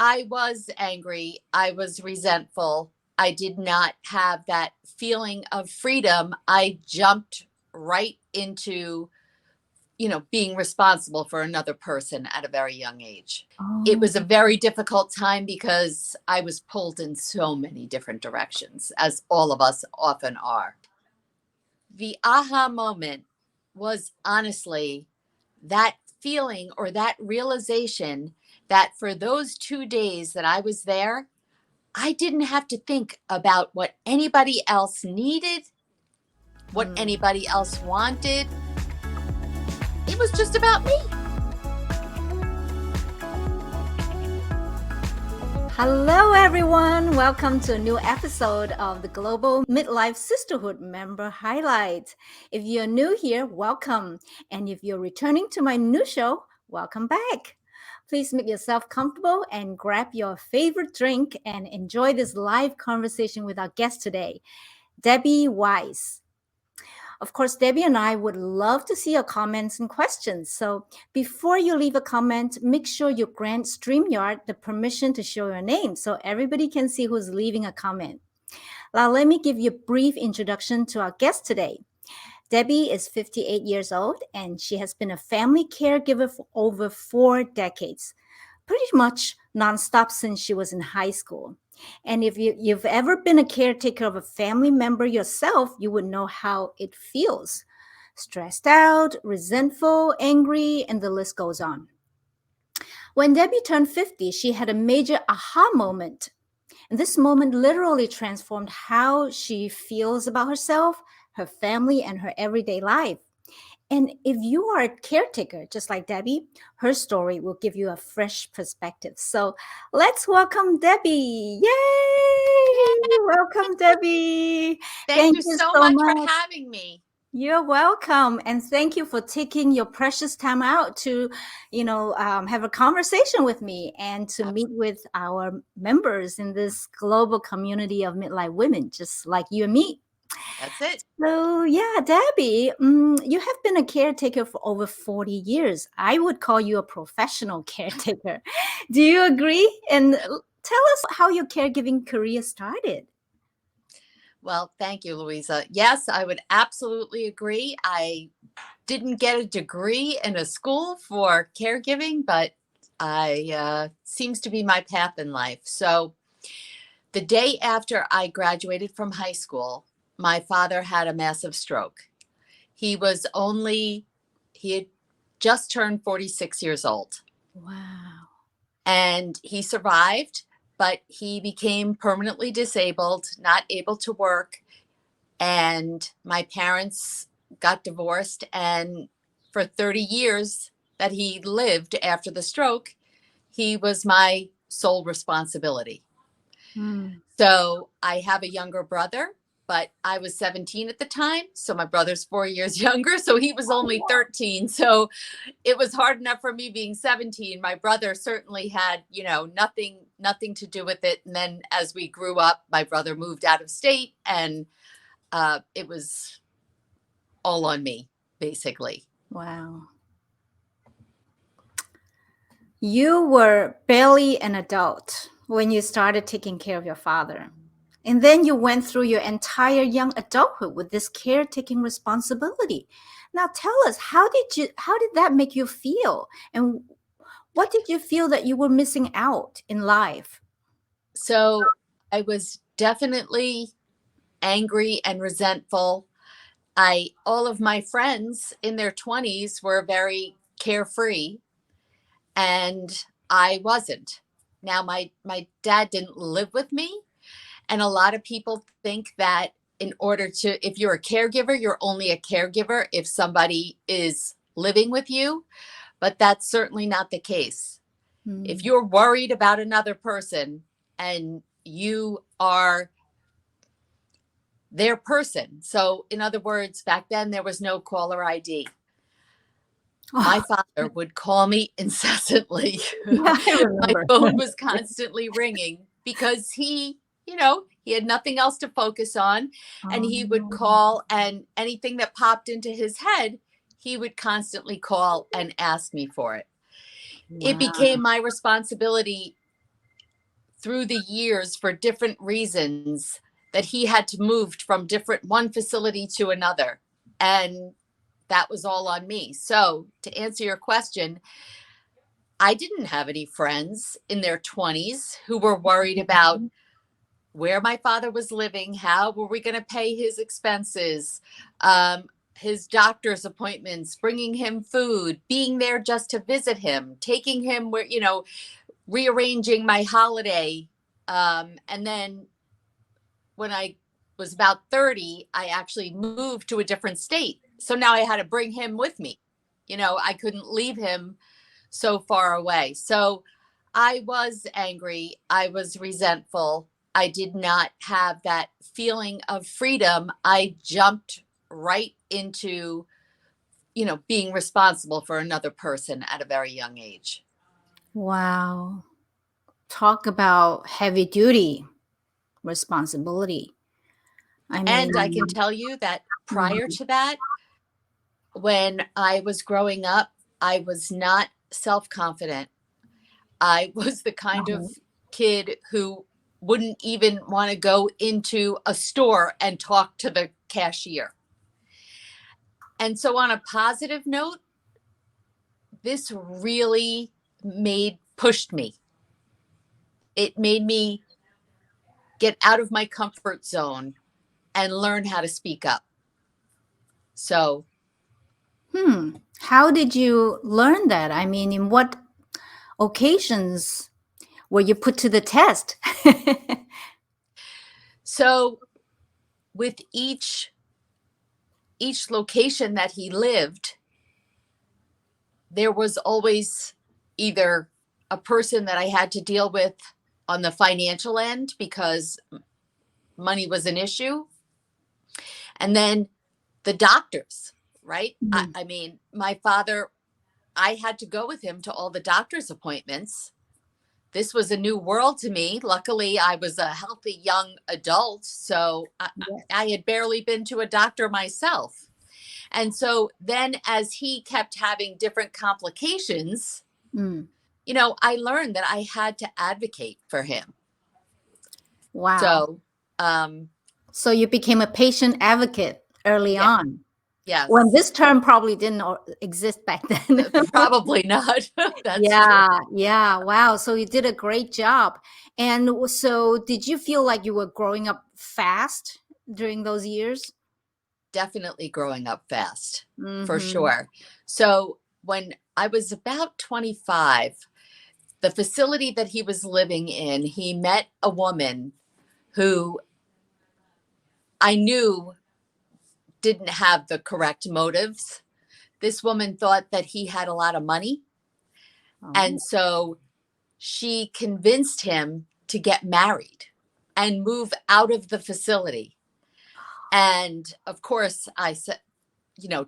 I was angry. I was resentful. I did not have that feeling of freedom. I jumped right into, being responsible for another person at a very young age. It Oh, was a very difficult time because I was pulled in so many different directions, as all of us often are. The aha moment was honestly that feeling or that realization that for those 2 days that I was there, I didn't have to think about what anybody else needed, what mm. anybody else wanted. It was just about me. Hello, everyone. Welcome to a new episode of the Global Midlife Sisterhood member highlight. If you're new here, welcome. And if you're returning to my new show, welcome back. Please make yourself comfortable and grab your favorite drink and enjoy this live conversation with our guest today, Debbie Weiss. Of course, Debbie and I would love to see your comments and questions. So before you leave a comment, make sure you grant StreamYard the permission to show your name so everybody can see who's leaving a comment. Now, let me give you a brief introduction to our guest today. Debbie is 58 years old and she has been a family caregiver for over 4 decades, pretty much nonstop since she was in high school. And if you've ever been a caretaker of a family member yourself, you would know how it feels. Stressed out, resentful, angry, and the list goes on. When Debbie turned 50, she had a major aha moment. And this moment literally transformed how she feels about herself, her family, and her everyday life. And if you are a caretaker, just like Debbie, her story will give you a fresh perspective. So let's welcome Debbie. Yay! Welcome, Debbie. Thank Thank you you so so much for much. having me. You're welcome. And thank you for taking your precious time out to, have a conversation with me and to meet with our members in this global community of midlife women, just like you and me. That's it. So, yeah, Debbie, you have been a caretaker for over 40 years. I would call you a professional caretaker. Do you agree? And tell us how your caregiving career started. Well, thank you, Louisa. Yes, I would absolutely agree. I didn't get a degree in a school for caregiving, but I seems to be my path in life. So the day after I graduated from high school, my father had a massive stroke. He was only he had just turned 46 years old, Wow. and he survived, but he became permanently disabled, not able to work, and my parents got divorced, and for 30 years that he lived after the stroke, he was my sole responsibility. Hmm. So I have a younger brother, but I was 17 at the time, so my brother's 4 years younger, so he was only 13. So it was hard enough for me being 17. My brother certainly had, nothing to do with it. And then as we grew up, my brother moved out of state, and it was all on me, basically. Wow. You were barely an adult when you started taking care of your father. And then you went through your entire young adulthood with this caretaking responsibility. Now tell us, how did that make you feel? And what did you feel that you were missing out in life? So I was definitely angry and resentful. All of my friends in their 20s were very carefree, and I wasn't. Now my dad didn't live with me, and a lot of people think that in order to if you're a caregiver, you're only a caregiver if somebody is living with you, but that's certainly not the case. If Hmm. you're worried about another person and you are their person. So, in other words, back then there was no caller ID. My Oh, father would call me incessantly. yeah, I My remember. phone was constantly ringing because he had nothing else to focus on. And he would Oh, call, and anything that popped into his head, he would constantly call and ask me for it. It wow. became my responsibility through the years for different reasons that he had to move from one facility to another. And that was all on me. So to answer your question, I didn't have any friends in their 20s who were worried about where my father was living, how were we going to pay his expenses, his doctor's appointments, bringing him food, being there just to visit him, taking him where, rearranging my holiday. And then when I was about 30, I actually moved to a different state. So now I had to bring him with me. I couldn't leave him so far away. So I was angry. I was resentful. I did not have that feeling of freedom. I jumped right into, being responsible for another person at a very young age. Wow. Talk about heavy duty responsibility. I mean, And I can tell you that prior mhm. to that, when I was growing up, I was not self-confident. I was the kind of Uh-huh. kid who wouldn't even want to go into a store and talk to the cashier. And so, on a positive note, this really pushed me. It made me get out of my comfort zone and learn how to speak up. So, How did you learn that? I mean, in what occasions were you put to the test? so with each location that he lived, there was always either a person that I had to deal with on the financial end because money was an issue. And then the doctors, right? Mhm. I mean, my father, I had to go with him to all the doctor's appointments. This was a new world to me. Luckily, I was a healthy young adult. So Yes. I had barely been to a doctor myself. And so then, as he kept having different complications, Mm. I learned that I had to advocate for him. Wow. So, um, So you became a patient advocate early yeah, on, when yes, this term probably didn't exist back then. probably not. That's true. Yeah, yeah. Wow. So you did a great job. And so did you feel like you were growing up fast during those years? Definitely growing up fast, for Mm-hmm. sure. So, when I was about 25, the facility that he was living in, he met a woman who I knew didn't have the correct motives. This woman thought that he had a lot of money. Oh. And so she convinced him to get married and move out of the facility. And of course, I said,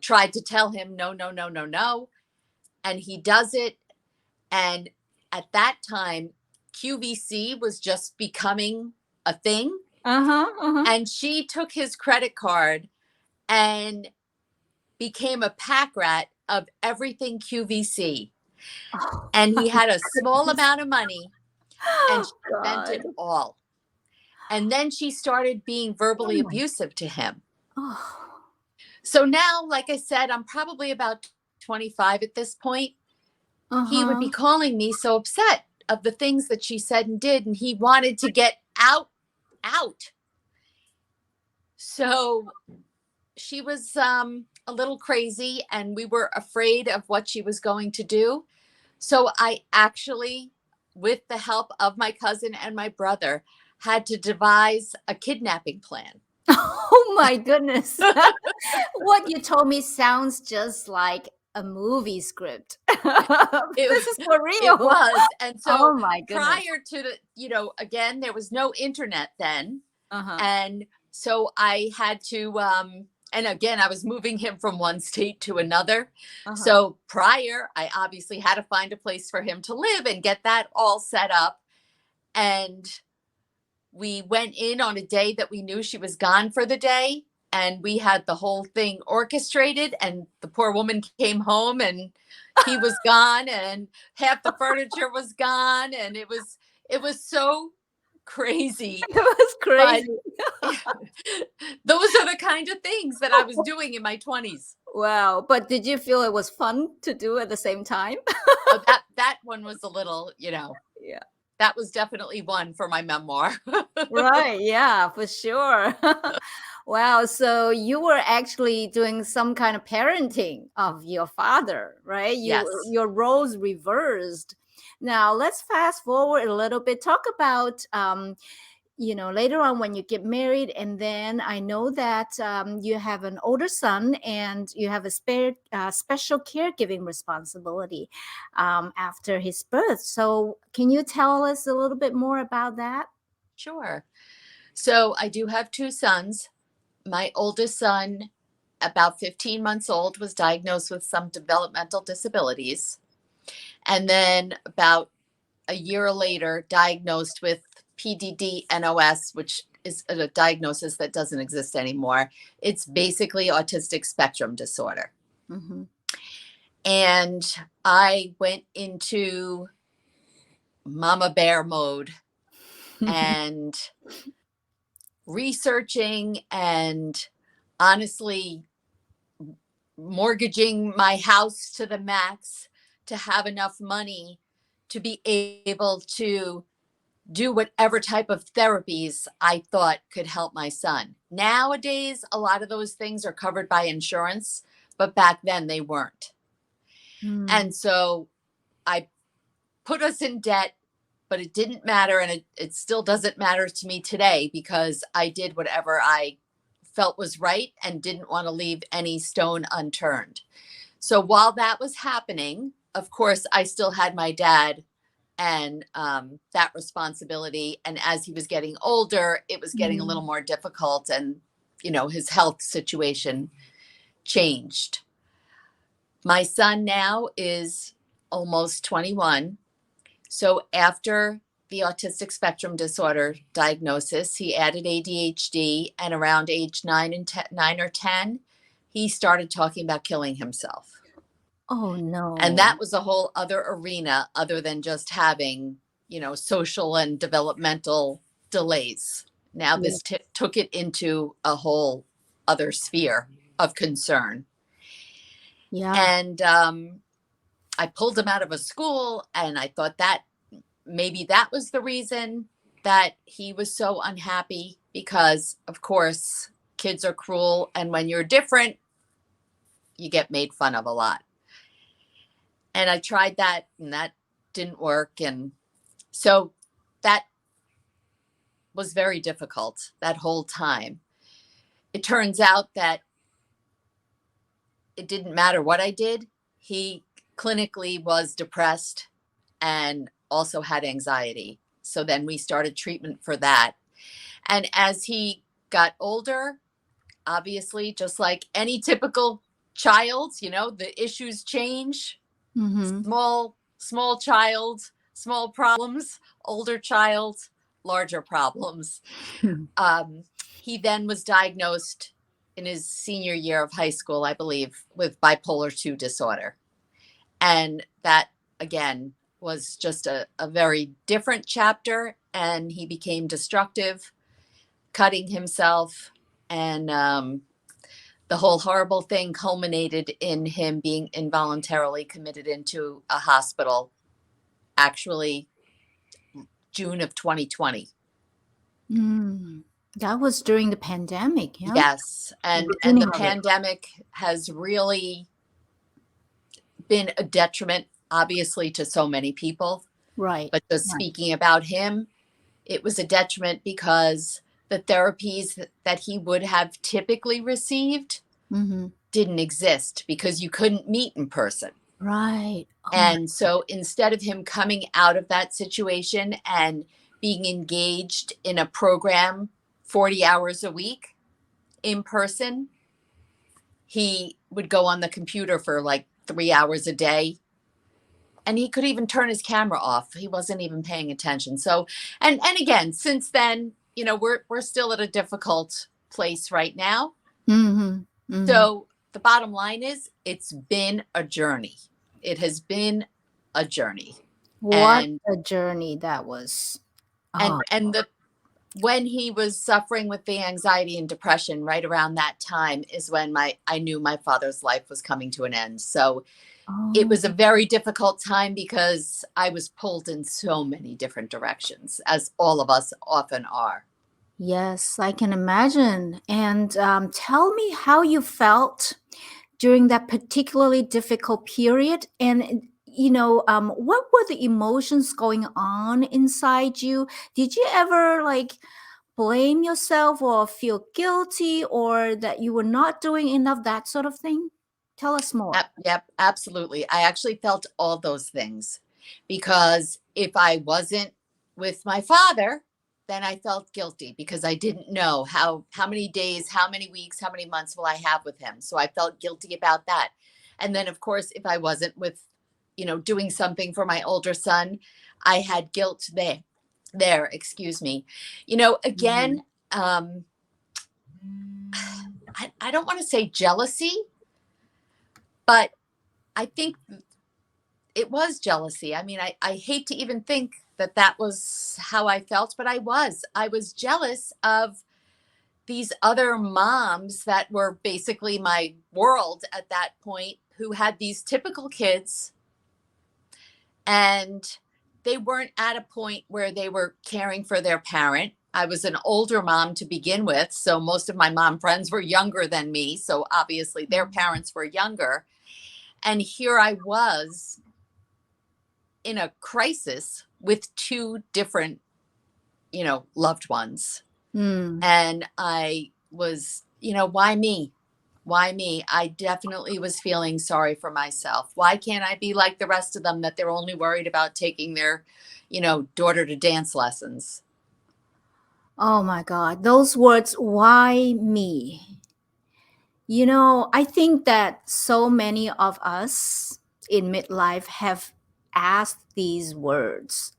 tried to tell him, no, no, no, no, no. And he does it. And at that time, QVC was just becoming a thing. Uh-huh. Uh-huh. And she took his credit card and became a pack rat of everything QVC. Oh And my he had a small goodness. amount of money and she spent God. it all. And then she started being Oh verbally my. abusive to him. Oh. So now, like I said, I'm probably about 25 at this point. He would be Uh-huh. calling me so upset of the things that she said and did, and he wanted to get out. So she was a little crazy, and we were afraid of what she was going to do. So I actually, with the help of my cousin and my brother, had to devise a kidnapping plan. Oh my goodness. What you told me sounds just like a movie script. It This is for it real. was. And so Oh my goodness. prior to again, there was no internet then. Uh-huh. And so I had to and again, I was moving him from one state to another. Uh-huh. So prior, I obviously had to find a place for him to live and get that all set up. And we went in on a day that we knew she was gone for the day, and we had the whole thing orchestrated, and the poor woman came home and he was gone and half the furniture was gone, and it was so crazy, It was but crazy. those are the kind of things that I was doing in my 20s. Wow. But did you feel it was fun to do at the same time? Oh, that one was a little, Yeah. that was definitely one for my memoir. Right. Yeah, for sure. Wow. So you were actually doing some kind of parenting of your father, right? Yes, Your roles reversed. Now let's fast forward a little bit. Talk about later on when you get married, and then I know that you have an older son and you have a special caregiving responsibility after his birth. So can you tell us a little bit more about that? sure. So I do have two sons. My oldest son, about 15 months old, was diagnosed with some developmental disabilities. And then about a year later, diagnosed with PDD-NOS, which is a diagnosis that doesn't exist anymore. It's basically autistic spectrum disorder. Hmm. And I went into mama bear mode and researching and honestly mortgaging my house to the max to have enough money to be able to do whatever type of therapies I thought could help my son. Nowadays, a lot of those things are covered by insurance, but back then they weren't. Mm. And so I put us in debt, but it didn't matter. And it still doesn't matter to me today because I did whatever I felt was right and didn't want to leave any stone unturned. So while that was happening, of course, I still had my dad and that responsibility. And as he was getting older, it was getting a little Mm. more difficult, and his health situation changed. My son now is almost 21. So after the autistic spectrum disorder diagnosis, he added ADHD, and around age 9 or 10, he started talking about killing himself. Oh And no. that was a whole other arena other than just having, social and developmental delays. Now Yeah. this took it into a whole other sphere of concern. Yeah. And I pulled him out of a school, and I thought that maybe that was the reason that he was so unhappy because, of course, kids are cruel. And when you're different, you get made fun of a lot. And I tried that, and that didn't work. And so that was very difficult that whole time. It turns out that it didn't matter what I did. He clinically was depressed and also had anxiety. So then we started treatment for that. And as he got older, obviously, just like any typical child, the issues change. Mm-hmm. Small child, small problems, older child, larger problems. Um, he then was diagnosed in his senior year of high school, I believe, with bipolar 2 disorder. And that, again, was just a very different chapter. And he became destructive, cutting himself. And the whole horrible thing culminated in him being involuntarily committed into a hospital, actually, June of 2020. Mm. That was during the pandemic, yeah? Yes. The And the beginning of it. pandemic has really been a detriment, obviously, to so many people. Right. But just Right. speaking about him, it was a detriment because the therapies that he would have typically received Mm-hmm. didn't exist because you couldn't meet in person. Right. Oh my. And so instead of him coming out of that situation and being engaged in a program 40 hours a week in person, he would go on the computer for like 3 hours a day. And he could even turn his camera off. He wasn't even paying attention. So, and again, since then, we're still at a difficult place right now. Mm-hmm. Mm-hmm. So the bottom line is it's been a journey. It has been a journey. What And a journey that was. Oh, And the when he was suffering with the anxiety and depression, right around that time is when my I knew my father's life was coming to an end. So it oh. was a very difficult time because I was pulled in so many different directions, as all of us often are. Yes, I can imagine. And tell me how you felt during that particularly difficult period. And, what were the emotions going on inside you? Did you ever like blame yourself or feel guilty or that you were not doing enough, that sort of thing? Tell us more. Yep, absolutely. I actually felt all those things because if I wasn't with my father, then I felt guilty because I didn't know how many days, how many weeks, how many months will I have with him. So I felt guilty about that. And then of course, if I wasn't with, doing something for my older son, I had guilt excuse me. Mhm. Again, um I don't want to say jealousy, but I think it was jealousy. I mean, I hate to even think that that was how I felt, but I was. I was jealous of these other moms that were basically my world at that point who had these typical kids and they weren't at a point where they were caring for their parent. I was an older mom to begin with. So most of my mom friends were younger than me. So obviously their parents were younger. And here I was in a crisis with two different, loved ones. Mm. And I was, why me? Why me? I definitely was feeling sorry for myself. Why can't I be like the rest of them that they're only worried about taking their, daughter to dance lessons? Oh my God. Those words, why me? I think that so many of us in midlife have asked these words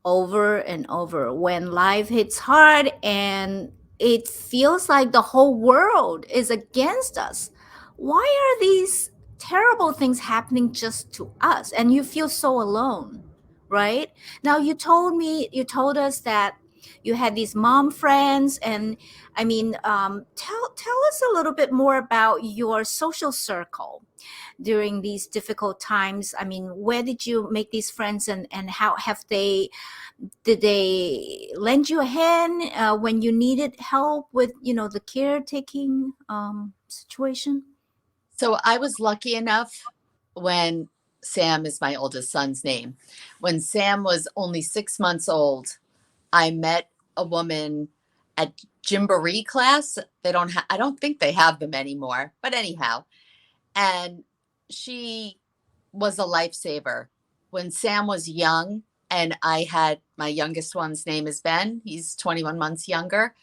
over and over when life hits hard and it feels like the whole world is against us. Why are these terrible things happening just to us? And you feel so alone, right? Now, you told us that you had these mom friends, and I mean, tell us a little bit more about your social circle during these difficult times. I mean, where did you make these friends, and how have they did they lend you a hand when you needed help with the caretaking situation? So I was lucky enough when Sam is my oldest son's name. When Sam was only 6 months old, I met a woman at Gymboree class. I don't think they have them anymore, but anyhow, and she was a lifesaver. When Sam was young, and I had my youngest one's name is Ben, he's 21 months younger,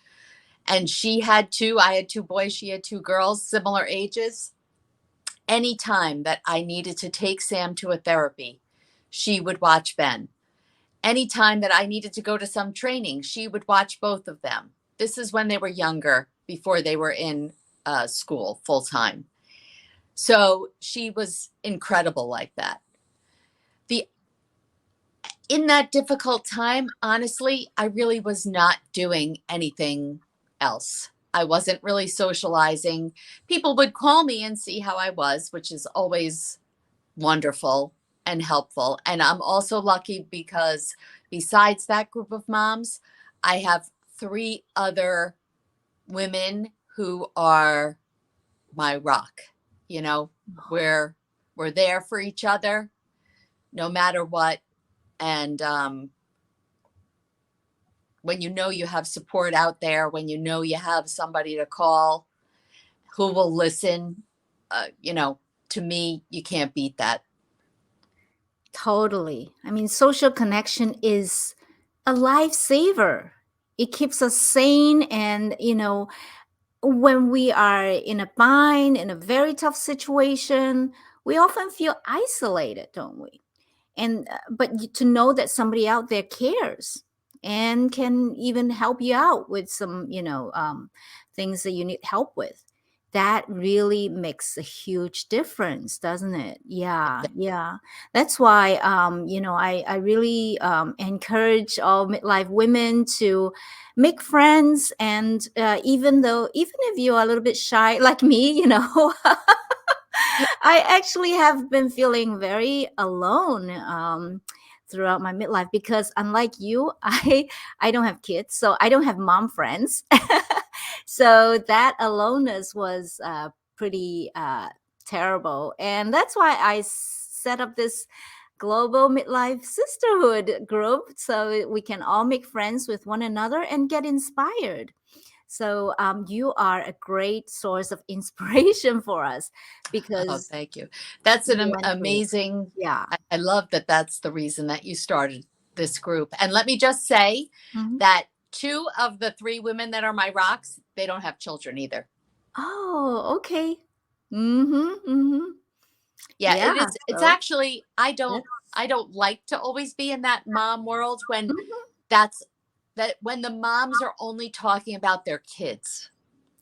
and I had two boys, she had two girls, similar ages. Anytime that I needed to take Sam to a therapy, she would watch Ben. Anytime that I needed to go to some training, she would watch both of them. This is when they were younger, before they were in school full time. So she was incredible like that. The In that difficult time, honestly, I really was not doing anything else. I wasn't really socializing. People would call me and see how I was, which is always wonderful and helpful. And I'm also lucky because besides that group of moms, I have three other women who are my rock. You know, we're we're there for each other no matter what. And when you know you have support out there, when you know you have somebody to call who will listen, to me, you can't beat that. Totally. I mean, social connection is a lifesaver. It keeps us sane, and when we are in a bind, in a very tough situation, we often feel isolated, don't we? And to know that somebody out there cares and can even help you out with some things that you need help with. that really makes a huge difference, doesn't it? Yeah, yeah. That's why, I really encourage all midlife women to make friends. And even if you're a little bit shy like me, I actually have been feeling very alone throughout my midlife, because unlike you, I don't have kids, so I don't have mom friends. So that aloneness was pretty terrible, and that's why I set up this global midlife sisterhood group, so we can all make friends with one another and get inspired. So you are a great source of inspiration for us, Oh, because thank you. That's you an went through it. amazing. Yeah. I love that that's the reason that you started this group. And let me just say Mhm. that two of the three women that are my rocks, they don't have children either. Oh, okay. Mm-hmm. Mm-hmm. Yeah, Yeah. it is. It's So actually that's I don't like to always be in that mom world when mhm. that's that when the moms are only talking about their kids.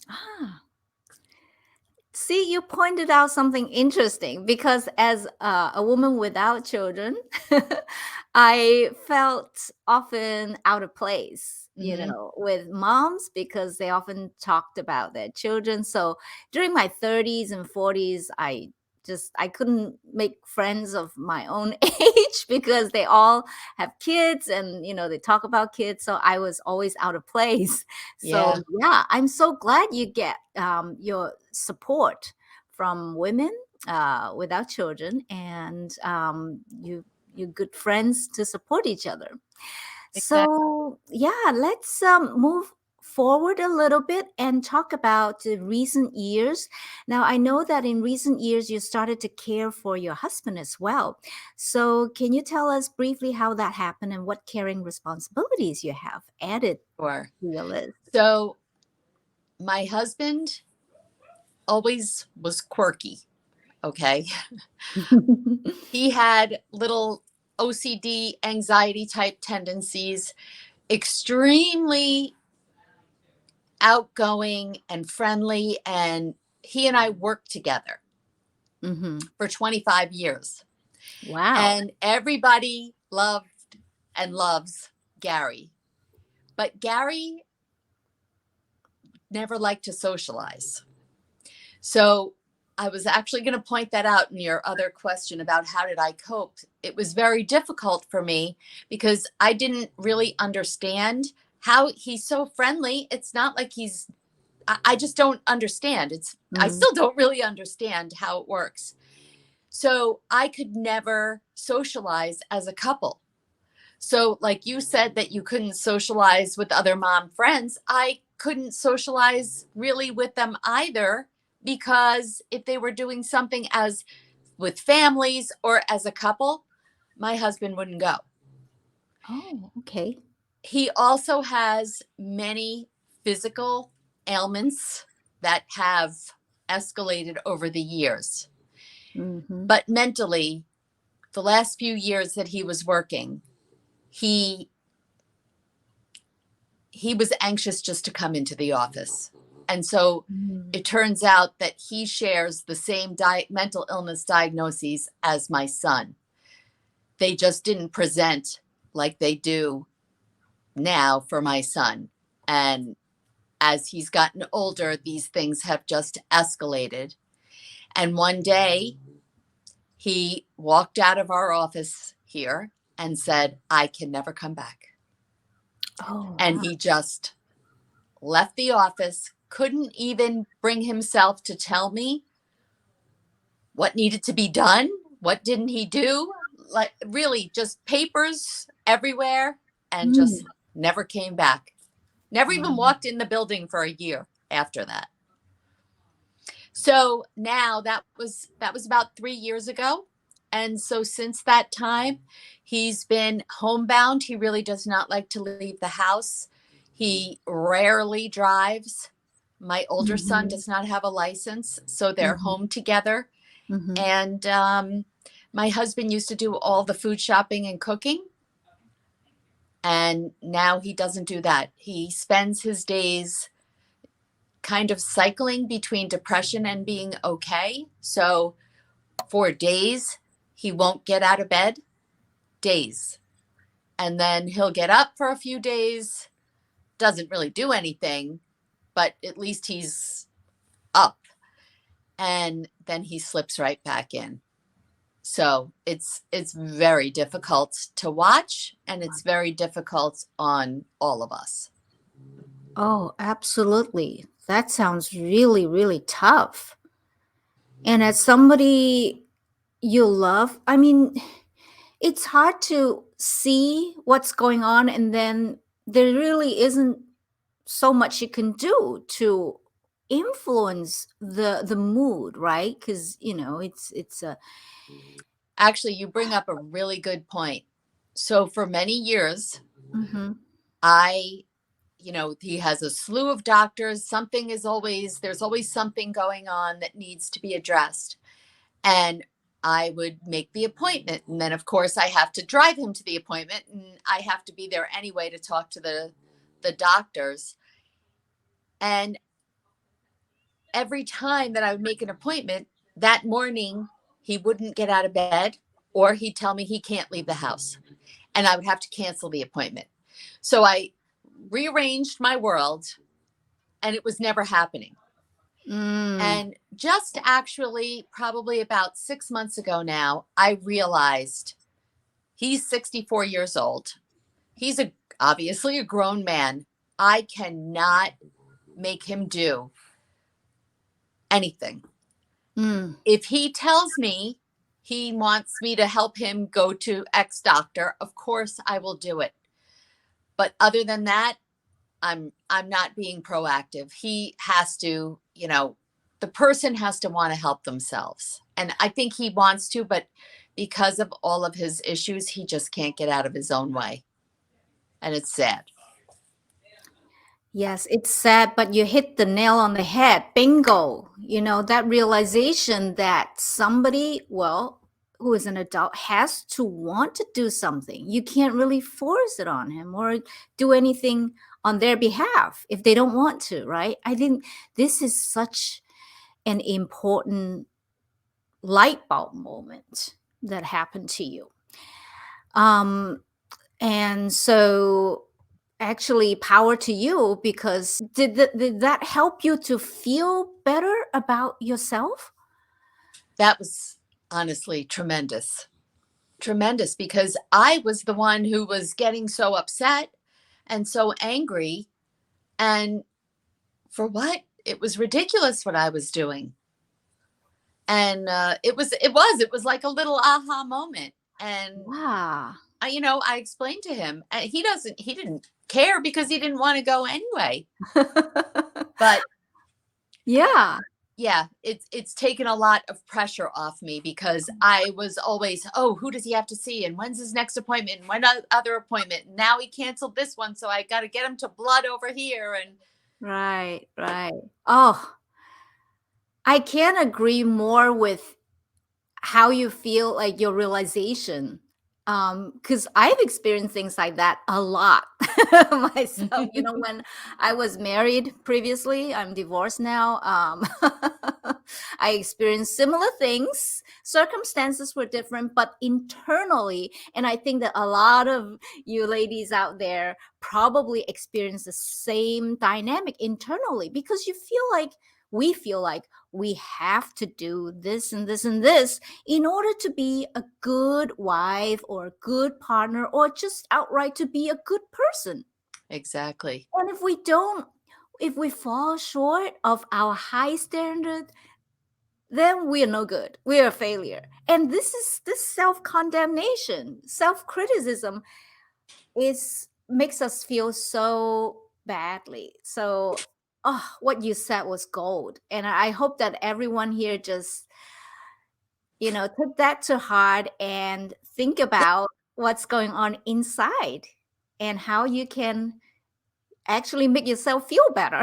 Ah. See, you pointed out something interesting, because as a woman without children, I felt often out of place, Hmm. with moms, because they often talked about their children. So during my 30s and 40s, I couldn't make friends of my own age, because they all have kids, and they talk about kids, so I was always out of place. So Yeah, yeah, I'm so glad you get your support from women without children, and you good friends to support each other. exactly. So yeah, let's move forward a little bit and talk about the recent years. Now, I know that in recent years you started to care for your husband as well. So can you tell us briefly how that happened and what caring responsibilities you have added Sure. to your list? So my husband always was quirky. Okay. He had little OCD, anxiety type tendencies, extremely outgoing and friendly. And he and I worked together Hmm. for 25 years. Wow. And everybody loved and loves Gary. But Gary never liked to socialize. So I was actually going to point that out in your other question about how did I cope. It was very difficult for me because I didn't really understand how he's so friendly. It's not like I just don't understand. I Mm. still don't really understand how it works. So I could never socialize as a couple. So, like you said, that you couldn't socialize with other mom friends, I couldn't socialize really with them either, because if they were doing something as with families or as a couple, my husband wouldn't go. Oh, okay. He also has many physical ailments that have escalated over the years. Hmm. But mentally, the last few years that he was working, he he was anxious just to come into the office. And so Mm. it turns out that he shares the same mental illness diagnoses as my son. They just didn't present like they do now for my son. And as he's gotten older, these things have just escalated. And one day he walked out of our office here and said, I can never come back. Oh, And wow. he just left the office, couldn't even bring himself to tell me what needed to be done. What didn't he do? Like, really, just papers everywhere, and just Mm. never came back. Never even Um, walked in the building for a year after that. So now that was about 3 years ago. And so since that time, he's been homebound. He really does not like to leave the house. He rarely drives. My older son mhm, does not have a license, so they're mhm, home together. mhm. And my husband used to do all the food shopping and cooking, and now he doesn't do that. He spends his days kind of cycling between depression and being okay. So for days, he won't get out of bed, days. And then he'll get up for a few days, doesn't really do anything, but at least he's up. And then he slips right back in. So it's very difficult to watch, and it's very difficult on all of us. Oh, absolutely. That sounds really, really tough. And as somebody you love, I mean, it's hard to see what's going on, and then there really isn't so much you can do to influence the mood, right? Because it's a Actually, you bring up a really good point. So for many years, mm-hmm, I, he has a slew of doctors. There's always something going on that needs to be addressed. And I would make the appointment. And then, of course, I have to drive him to the appointment, and I have to be there anyway to talk to the doctors. And every time that I would make an appointment, that morning, he wouldn't get out of bed, or he'd tell me he can't leave the house, and I would have to cancel the appointment. So I rearranged my world, and it was never happening. mm, And just actually, probably about 6 months ago now, I realized he's 64 years old. He's obviously a grown man. I cannot make him do anything. mm, If he tells me he wants me to help him go to X doctor, of course I will do it. But other than that, I'm not being proactive. He has to, the person has to want to help themselves. And I think he wants to, but because of all of his issues, he just can't get out of his own way. And it's sad. yes, it's sad, but you hit the nail on the head. Bingo. That realization that somebody, well, who is an adult has to want to do something. You can't really force it on him or do anything on their behalf if they don't want to, right? I think this is such an important light bulb moment that happened to you. And so actually power to you, because did that help you to feel better about yourself? That was honestly tremendous. Tremendous, because I was the one who was getting so upset and so angry. And for what? It was ridiculous what I was doing. And it was like a little aha moment. And Yeah. I explained to him, and he didn't care because he didn't want to go anyway. But Yeah. yeah, it's taken a lot of pressure off me, because I was always, oh, who does he have to see, and when's his next appointment, and when other appointment? And now he canceled this one, so I got to get him to blood over here. And Right, right. Oh, I can't agree more with how you feel, like your realization. Because I've experienced things like that a lot myself. When I was married previously, I'm divorced now. I experienced similar things. Circumstances were different, but internally, and I think that a lot of you ladies out there probably experience the same dynamic internally, because we feel like we have to do this and this and this in order to be a good wife or a good partner, or just outright to be a good person. exactly. And if we fall short of our high standard, then we are no good. We are a failure. And this self-condemnation, self-criticism makes us feel so badly. So, oh, what you said was gold. And I hope that everyone here just take that to heart and think about what's going on inside and how you can actually make yourself feel better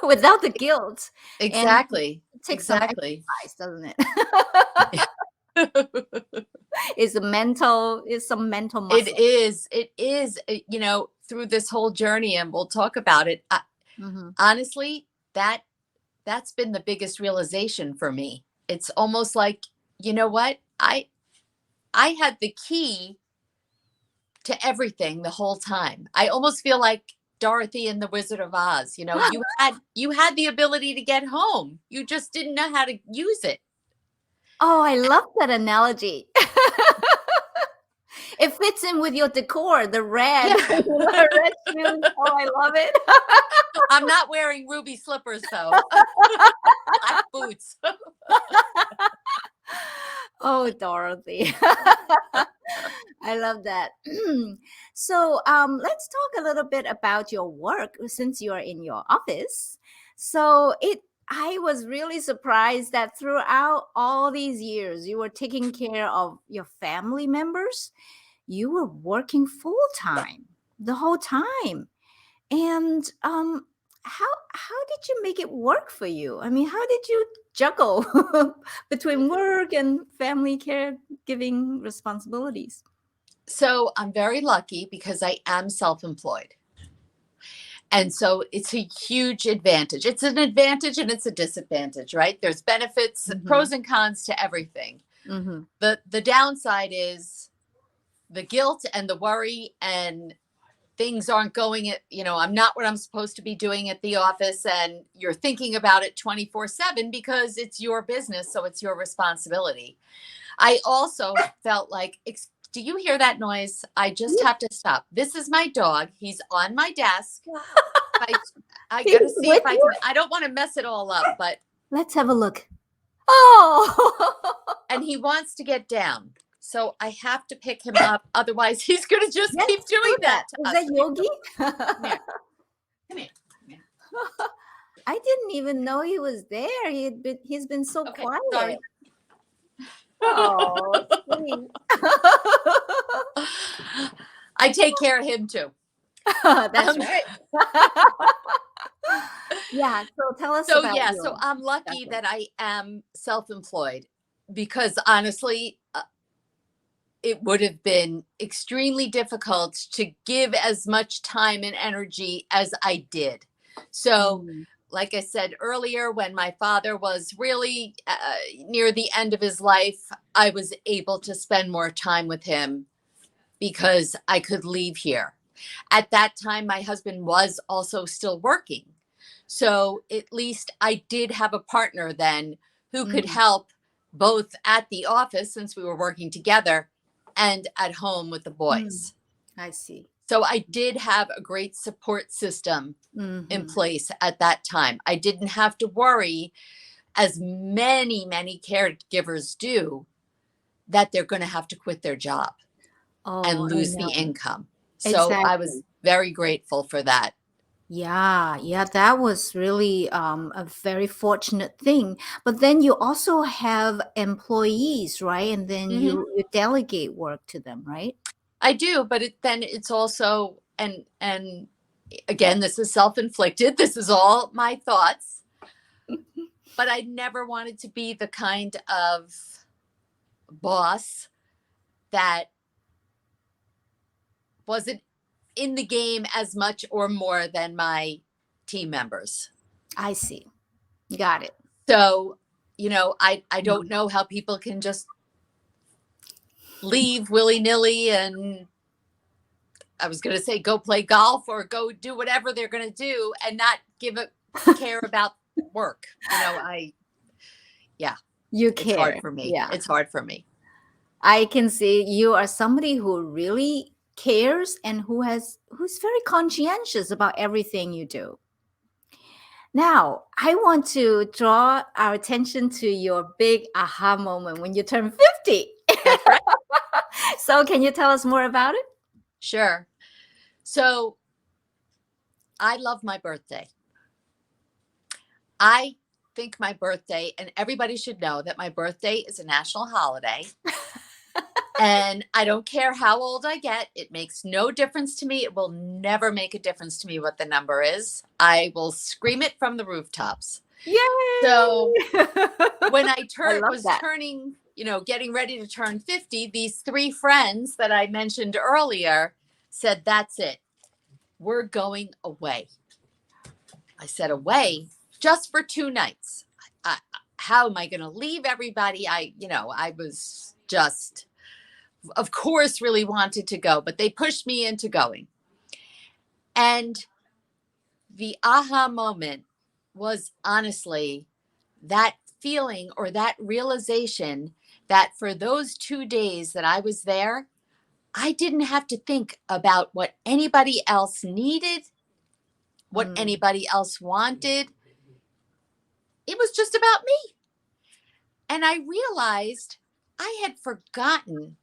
without the guilt. And Exactly. it takes some Exactly. exercise, doesn't it? It's some mental muscle. It is, through this whole journey, and we'll talk about it. Mhm. Honestly, that that's been the biggest realization for me. It's almost like, you know what? I had the key to everything the whole time. I almost feel like Dorothy and the Wizard of Oz. You know, you had the ability to get home. You just didn't know how to use it. Oh, I love that analogy. It fits in with your decor, the red, Yeah. red shoes. Oh, I love it. I'm not wearing ruby slippers though. Black boots. Oh, Dorothy. I love that. So, let's talk a little bit about your work since you are in your office. So, I was really surprised that throughout all these years, you were taking care of your family members. You were working full time the whole time. And how did you make it work for you? I mean, how did you juggle between work and family caregiving responsibilities? So I'm very lucky because I am self-employed. And so it's a huge advantage. It's an advantage and it's a disadvantage, right? There's benefits, Mm-hmm. pros and cons to everything. Mm-hmm. The downside is the guilt and the worry, and things aren't going at, I'm not what I'm supposed to be doing at the office, and you're thinking about it 24/7 because it's your business, so it's your responsibility. I also felt like, do you hear that noise? I just have to stop. This is my dog. He's on my desk. I got to He's see with if I you? can. I don't want to mess it all up, but Let's have a look. Oh, and he wants to get down. So I have to pick him up. Otherwise, he's going to just yes, keep doing do that that. to Is us. that Yogi? Come here. Come here. I didn't even know he was there. He's been so Okay. quiet. Sorry. Oh, sweet. I take care of him too. That's right. Yeah. So tell us So about yeah, your so I'm lucky background. that I am self-employed because honestly, it would have been extremely difficult to give as much time and energy as I did. So, Mm, like I said earlier, when my father was really near the end of his life, I was able to spend more time with him because I could leave here. At that time, my husband was also still working. So at least I did have a partner then who could mm, help both at the office since we were working together and at home with the mm. boys. I see. So I did have a great support system in Mm-hmm. place at that time. I didn't have to worry, as many caregivers do, that they're going to have to quit their job and Oh, I lose the know. income. So I was Exactly. very grateful for that. Yeah, yeah, that was really a very fortunate thing. But then you also have employees, right? And then Hmm. you delegate work to them, right? I do, but then it's also, and again, this is self-inflicted. This is all my thoughts, but I never wanted to be the kind of boss that wasn't in the game as much or more than my team members. I see. Got it. So, I don't Mhm. know how people can just leave willy-nilly and, I was going to say, go play golf or go do whatever they're going to do and not give a care about work. Yeah, You it's hard care. for me. Yeah. It's hard for me. I can see you are somebody who really cares and who's very conscientious about everything you do. Now, I want to draw our attention to your big aha moment when you turn 50. That's right. So, can you tell us more about it? Sure. So I love my birthday. I think my birthday, and everybody should know that my birthday is a national holiday. And I don't care how old I get, it makes no difference to me. It will never make a difference to me what the number is. I will scream it from the rooftops. So Yay! when I I love was that. turning, getting ready to turn 50, these three friends that I mentioned earlier said, "That's it. We're going away." I said, "Away? just for 2 nights. I, how am I going to leave everybody? I was just, of course, really wanted to go, but they pushed me into going. And the aha moment was honestly that feeling or that realization that for those 2 days that I was there, I didn't have to think about what anybody else needed, what Mm. anybody else wanted. It was just about me. And I realized I had forgotten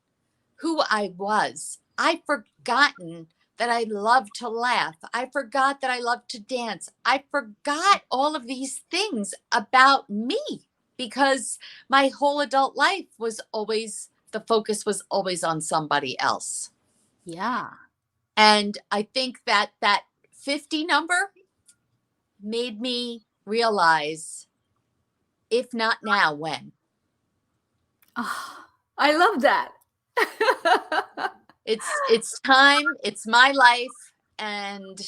who I was. I'd forgotten that I loved to laugh. I forgot that I loved to dance. I forgot all of these things about me because my whole adult life was always, the focus was always on somebody else. Yeah. And I think that that 50 number made me realize, if not now, when? Oh, I love that. It's time, it's my life, and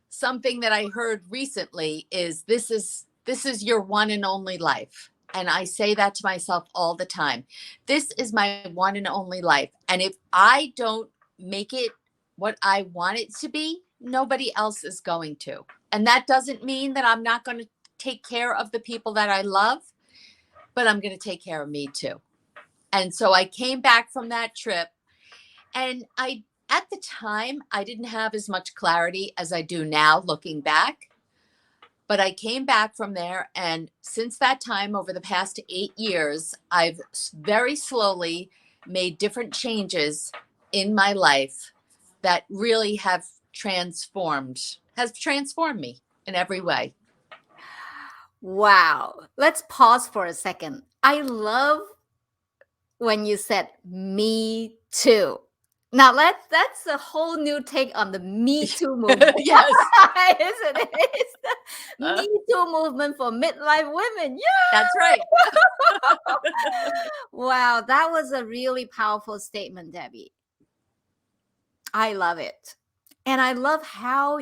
something that I heard recently is this is your one and only life. And I say that to myself all the time. This is my one and only life. And if I don't make it what I want it to be, nobody else is going to. And that doesn't mean that I'm not going to take care of the people that I love, but I'm going to take care of me too. And so I came back from that trip, and at the time, I didn't have as much clarity as I do now looking back. But I came back from there. And since that time, over the past 8 years, I've very slowly made different changes in my life that really has transformed me in every way. Wow. Let's pause for a second. I love when you said me too. Now that's a whole new take on the Me Too movement. Yes, Isn't it? It's the uh, Me Too movement for midlife women. Yeah. that's right. Wow, that was a really powerful statement, Debbie. I love it. And I love how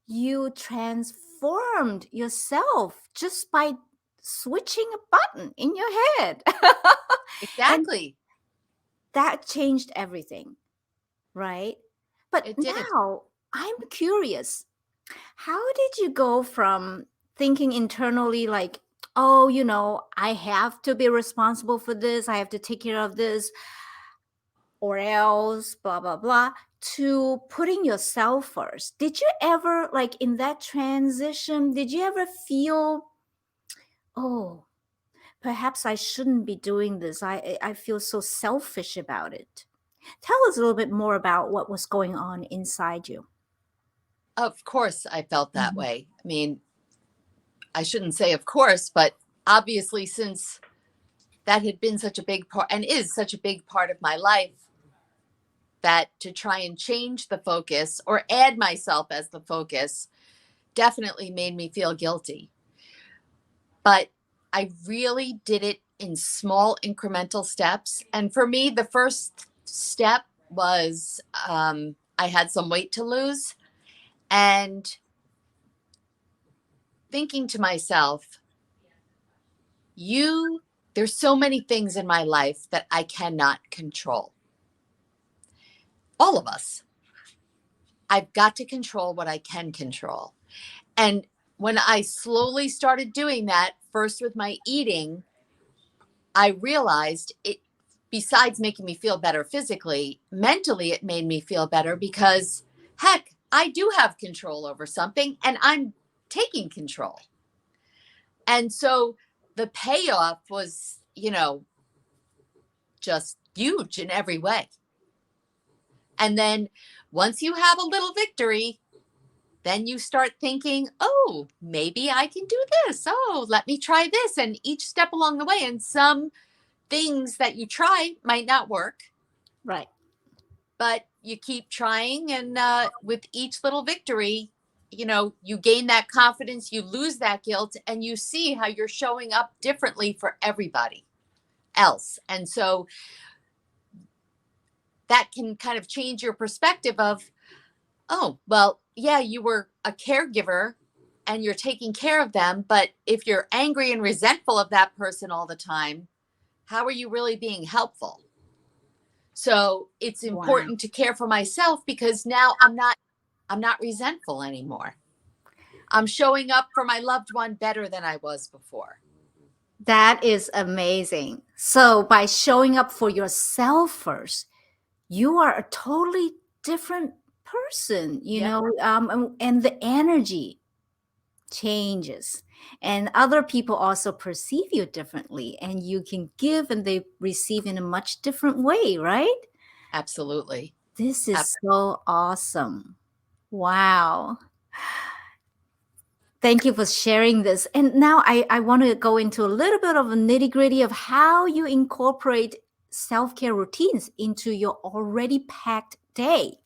you transformed yourself just by switching a button in your head. And Exactly. that changed everything, right? But It did. now I'm curious. How did you go from thinking internally, like, oh, I have to be responsible for this, I have to take care of this, or else, blah, blah, blah, to putting yourself first? Did you ever, like, in that transition, did you ever feel, oh, perhaps I shouldn't be doing this? I feel so selfish about it. Tell us a little bit more about what was going on inside you. Of course, I felt that Mhm. way. I mean, I shouldn't say of course, but obviously, since that had been such a big part and is such a big part of my life, that to try and change the focus or add myself as the focus definitely made me feel guilty. But I really did it in small incremental steps. And for me, the first step was I had some weight to lose, and thinking to myself, there's so many things in my life that I cannot control. All of us. I've got to control what I can control. And when I slowly started doing that, first with my eating, I realized it, besides making me feel better physically, mentally, it made me feel better because, heck, I do have control over something and I'm taking control. And so the payoff was, just huge in every way. And then once you have a little victory, then you start thinking, oh, maybe I can do this. Oh, let me try this. And each step along the way, and some things that you try might not work, Right. but you keep trying. And with each little victory, you gain that confidence, you lose that guilt, and you see how you're showing up differently for everybody else. And so that can kind of change your perspective of, oh, well, yeah, you were a caregiver and you're taking care of them. But if you're angry and resentful of that person all the time, how are you really being helpful? So it's Wow. important to care for myself, because now I'm not resentful anymore. I'm showing up for my loved one better than I was before. That is amazing. So, by showing up for yourself first, you are a totally different person, Yep, and the energy changes. And other people also perceive you differently, and you can give and they receive in a much different way, right? absolutely. This Ab- is so awesome. Wow. Thank you for sharing this. And now I want to go into a little bit of a nitty gritty of how you incorporate self care routines into your already packed day.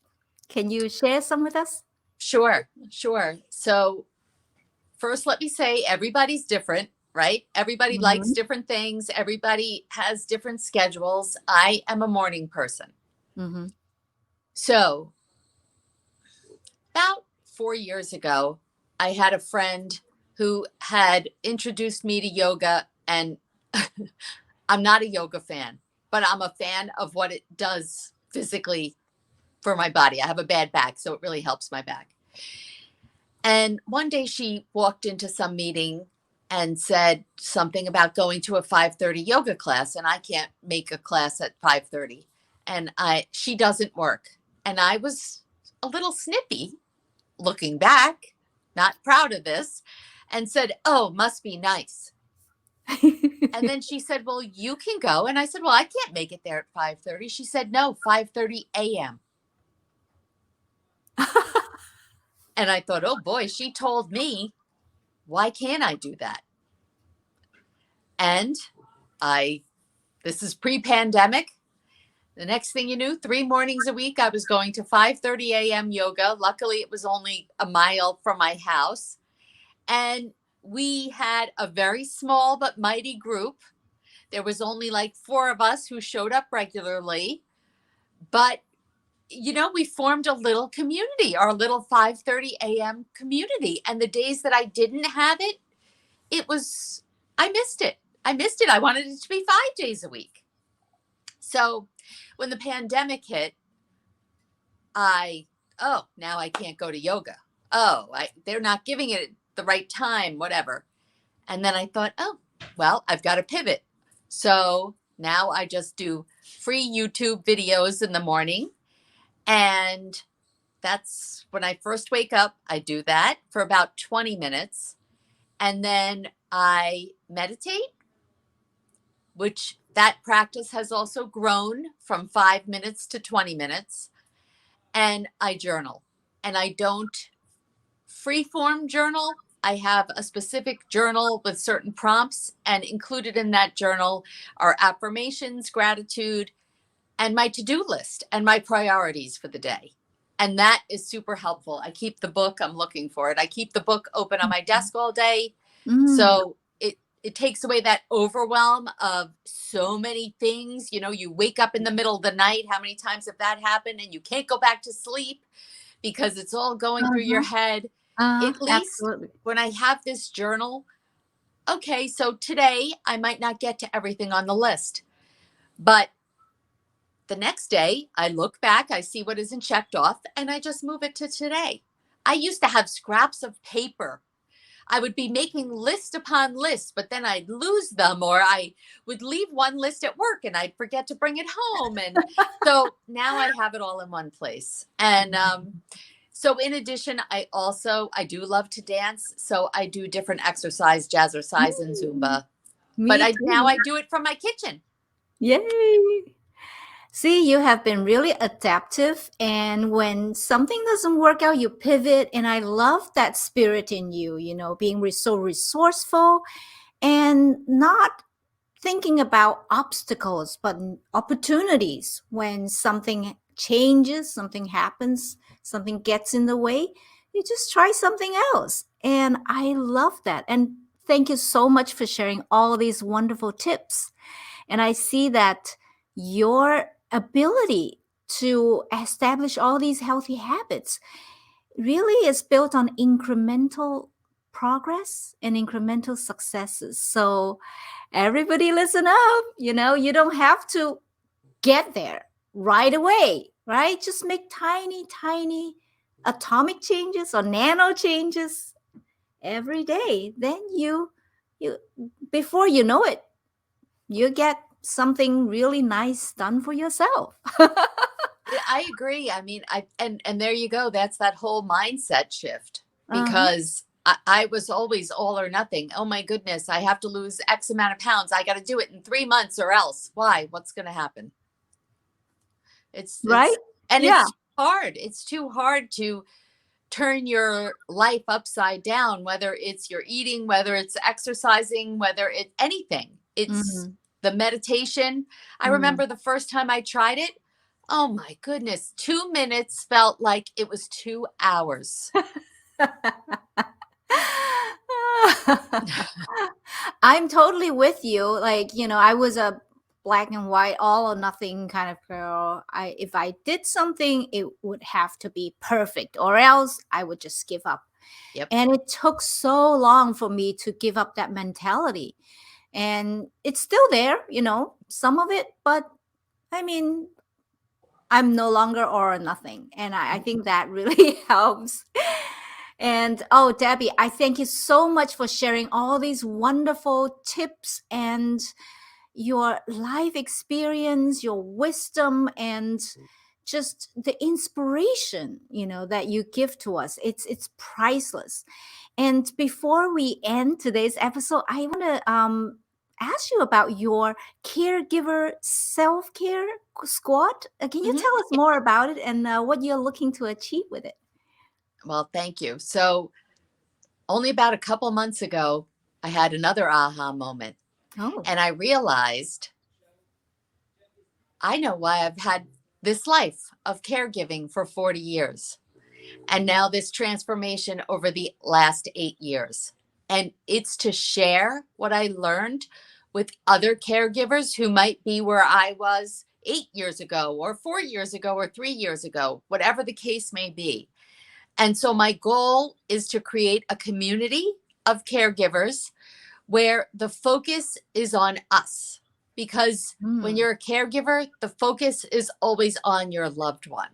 Can you share some with us? Sure, sure. So, first, let me say everybody's different, right? Everybody likes Hmm. different things, everybody has different schedules. I am a morning person. Hmm. So, about 4 years ago, I had a friend who had introduced me to yoga, and I'm not a yoga fan, but I'm a fan of what it does physically for my body. I have a bad back, so it really helps my back. And one day she walked into some meeting and said something about going to a 5:30 yoga class, and I can't make a class at 5:30, and I she doesn't work. And I was a little snippy looking back, not proud of this, and said, "Oh, must be nice." And then she said, "Well, you can go." And I said, "Well, I can't make it there at 5:30." She said, "No, 5:30 a.m." And I thought, "Oh boy, she told me, why can't I do that?" And I this is pre-pandemic. The next thing you knew, 3 mornings a week, I was going to 5:30 a.m. yoga. Luckily, it was only a mile from my house. And we had a very small but mighty group. There was only like 4 of us who showed up regularly. But we formed a little community, our little 5:30 a.m. community. And the days that I didn't have it, it was I missed it. I missed it. I wanted it to be 5 days a week. So when the pandemic hit, now I can't go to yoga. They're not giving it the right time, whatever. And then I thought, oh, well, I've got to pivot. So now I just do free YouTube videos in the morning. And that's when I first wake up. I do that for about 20 minutes. And then I meditate, which that practice has also grown from 5 minutes to 20 minutes. And I journal. And I don't freeform journal. I have a specific journal with certain prompts, and included in that journal are affirmations, gratitude, and my to-do list and my priorities for the day. And that is super helpful. I keep the book, I'm looking for it. I keep the book open on my desk all day. Mm. So it takes away that overwhelm of so many things. You wake up in the middle of the night. How many times have that happened? And you can't go back to sleep because it's all going through your Uh-huh. head. At least Absolutely. when I have this journal, okay, so today I might not get to everything on the list, but the next day I look back, I see what isn't checked off, and I just move it to today. I used to have scraps of paper. I would be making list upon list, but then I'd lose them, or I would leave one list at work and I'd forget to bring it home. And so now I have it all in one place. And so in addition, I do love to dance. So I do different exercise, jazzercise and Mm. Zumba. But Me now too. I do it from my kitchen. Yay. See, you have been really adaptive. And when something doesn't work out, you pivot. And I love that spirit in you, being so resourceful and not thinking about obstacles, but opportunities. When something changes, something happens, something gets in the way, you just try something else. And I love that. And thank you so much for sharing all these wonderful tips. And I see that your ability to establish all these healthy habits really is built on incremental progress and incremental successes. So everybody listen up. You don't have to get there right away, right? Just make tiny, tiny atomic changes or nano changes every day. Then you before you know it, you get something really nice done for yourself. Yeah, I agree. I mean, and there you go. That's that whole mindset shift Uh-huh. because I was always all or nothing. Oh my goodness, I have to lose X amount of pounds. I got to do it in 3 months or else. Why? What's going to happen? Right? And Yeah. it's hard. It's too hard to turn your life upside down, whether it's your eating, whether it's exercising, whether it's anything. It's Mhm. the meditation. I Mm. remember the first time I tried it. Oh my goodness, 2 minutes felt like it was 2 hours. I'm totally with you. Like, I was a black and white, all or nothing kind of girl. If I did something, it would have to be perfect, or else I would just give up. Yep. And it took so long for me to give up that mentality. And it's still there, some of it, but I mean, I'm no longer all or nothing. And I think that really helps. And oh, Debbie, I thank you so much for sharing all these wonderful tips and your life experience, your wisdom, and just the inspiration, that you give to us. It's priceless. And before we end today's episode, I want to ask you about your caregiver self-care squad. Can you Mhm. tell us more about it and what you're looking to achieve with it? Well, thank you. So, only about a couple months ago, I had another aha moment Oh. and I realized I know why I've had this life of caregiving for 40 years. And now this transformation over the last 8 years. And it's to share what I learned with other caregivers who might be where I was 8 years ago, or 4 years ago, or 3 years ago, whatever the case may be. And so my goal is to create a community of caregivers where the focus is on us. Because when Hmm. you're a caregiver, the focus is always on your loved one.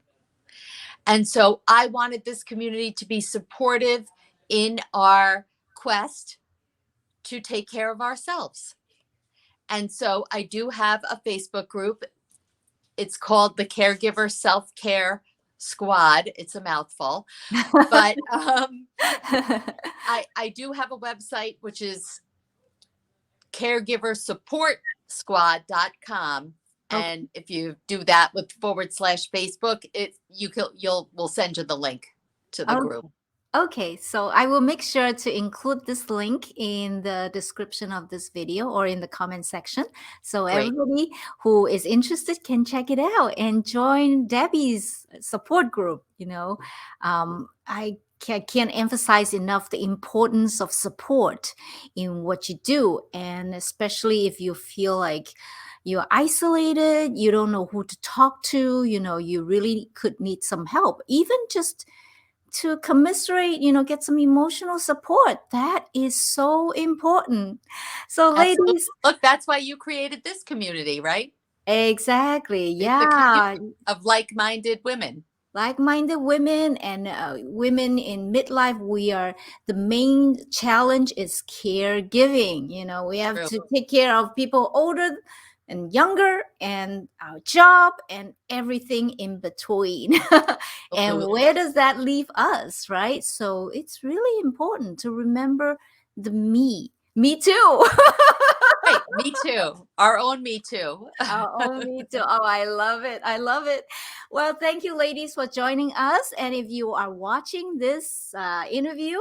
And so I wanted this community to be supportive in our quest to take care of ourselves. And so I do have a Facebook group. It's called the Caregiver Self Care Squad. It's a mouthful, but I do have a website, which is caregiversupportsquad.com. Okay. And if you do that with /Facebook, we'll send you the link to the group. Okay. Okay, so I will make sure to include this link in the description of this video or in the comment section. So Great. everybody who is interested can check it out and join Debbie's support group. I can't emphasize enough the importance of support in what you do. And especially if you feel like you're isolated, you don't know who to talk to, you really could need some help, even just to commiserate, get some emotional support. That is so important. So, Absolutely. ladies, Look, that's why you created this community, right? exactly. It's a community Yeah. of like-minded women. Like-minded women and women in midlife, we are the main challenge is caregiving. We have True. to take care of people older and younger and our job and everything in between. And Absolutely. where does that leave us, right? So it's really important to remember the me too. Right. Me too. Our own me too. Oh, me too. Oh, I love it. I love it. Well, thank you, ladies, for joining us. And if you are watching this interview,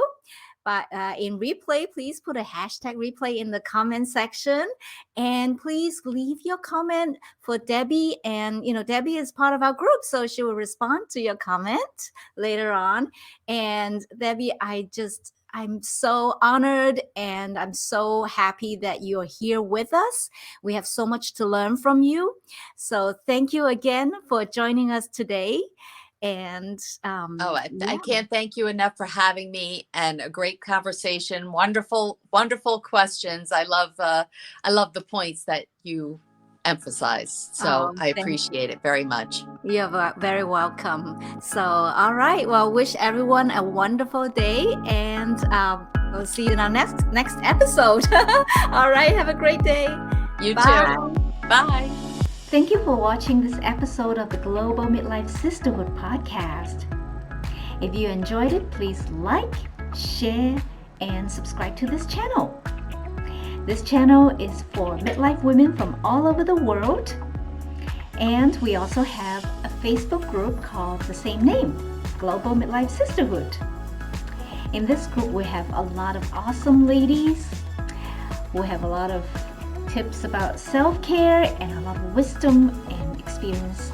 but in replay, please put a hashtag replay in the comment section. And please leave your comment for Debbie. And, Debbie is part of our group, so she will respond to your comment later on. And Debbie, I'm so honored and I'm so happy that you're here with us. We have so much to learn from you. So thank you again for joining us today. And I can't thank you enough for having me, and a great conversation. Wonderful, wonderful questions. I love the points that you emphasize. So I appreciate it very much. You're very welcome. So, all right. Well, wish everyone a wonderful day, and we'll see you in our next episode. All right. Have a great day. You Bye. too. Bye. Thank you for watching this episode of the Global Midlife Sisterhood podcast. If you enjoyed it, please like, share, and subscribe to this channel. This channel is for midlife women from all over the world. And we also have a Facebook group called the same name, Global Midlife Sisterhood. In this group, we have a lot of awesome ladies. We have a lot of tips about self-care and a lot of wisdom and experience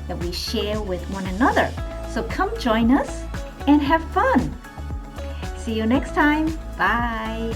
that we share with one another. So come join us and have fun. See you next time. Bye.